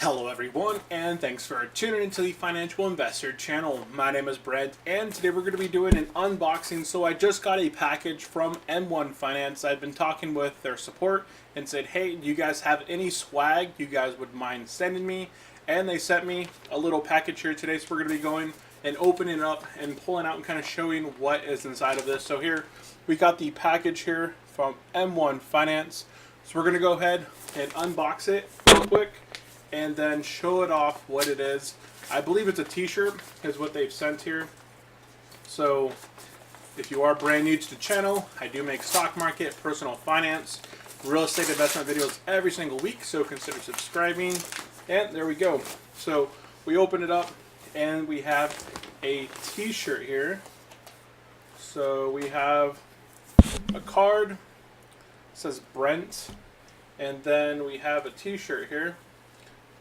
Hello everyone, and thanks for tuning into the Financial Investor channel. My name is Brent, and today we're going to be doing an unboxing. So I just got a package from M1 Finance. I've been talking with their support and said, hey, do you guys have any swag you guys would mind sending me? And they sent me a little package here today, so we're going to be going and opening it up and pulling out and kind of showing what is inside of this. So here, we got the package here from M1 Finance. So we're going to go ahead and unbox it real quick and then show it off what it is. I believe it's a t-shirt is what they've sent here. So if you are brand new to the channel, I do make stock market, personal finance, real estate investment videos every single week, so consider subscribing. And there we go. So we open it up and we have a t-shirt here. So we have a card, it says Brent, and then we have a t-shirt here.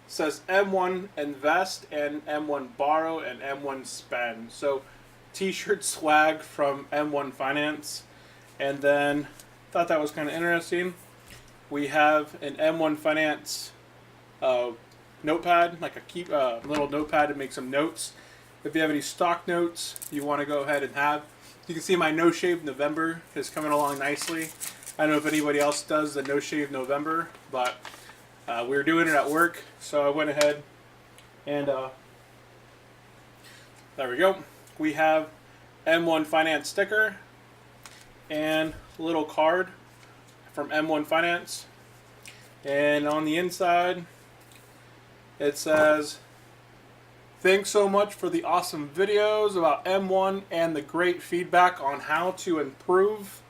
It says M1 Invest and M1 Borrow and M1 Spend. So t-shirt swag from M1 Finance. And then thought that was kind of interesting. We have an M1 Finance notepad, like a little notepad to make some notes. If you have any stock notes you want to go ahead and have. You can see my No Shave November is coming along nicely. I don't know if anybody else does the No Shave November, but we were doing it at work, so I went ahead and there we go. We have M1 Finance sticker and a little card from M1 Finance. And on the inside, it says, thanks so much for the awesome videos about M1 and the great feedback on how to improve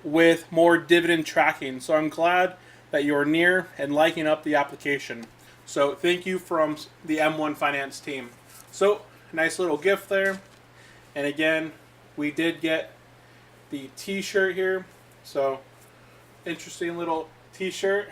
with more dividend tracking. So I'm glad that you're near and liking up the application. So thank you from the M1 Finance team. So nice little gift there. And again, we did get the t-shirt here. So interesting little t-shirt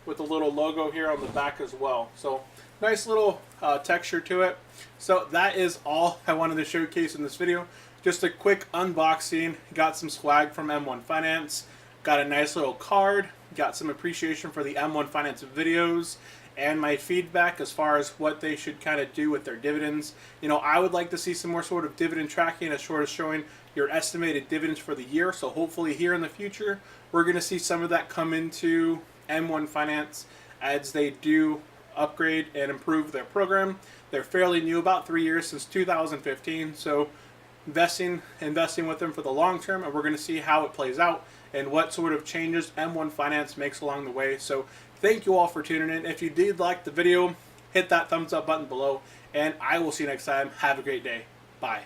with a little logo here on the back as well. So nice little texture to it. So that is all I wanted to showcase in this video. Just a quick unboxing. Got some swag from M1 Finance. Got a nice little card. Got some appreciation for the M1 Finance videos and my feedback as far as what they should kind of do with their dividends. You know, I would like to see some more sort of dividend tracking as sort of showing your estimated dividends for the year. So hopefully here in the future, we're going to see some of that come into M1 Finance as they do upgrade and improve their program. They're fairly new, about 3 years, since 2015. So investing with them for the long term, and we're going to see how it plays out and what sort of changes M1 Finance makes along the way. So thank you all for tuning in. If you did like the video, hit that thumbs up button below, and I will see you next time. Have a great day. Bye.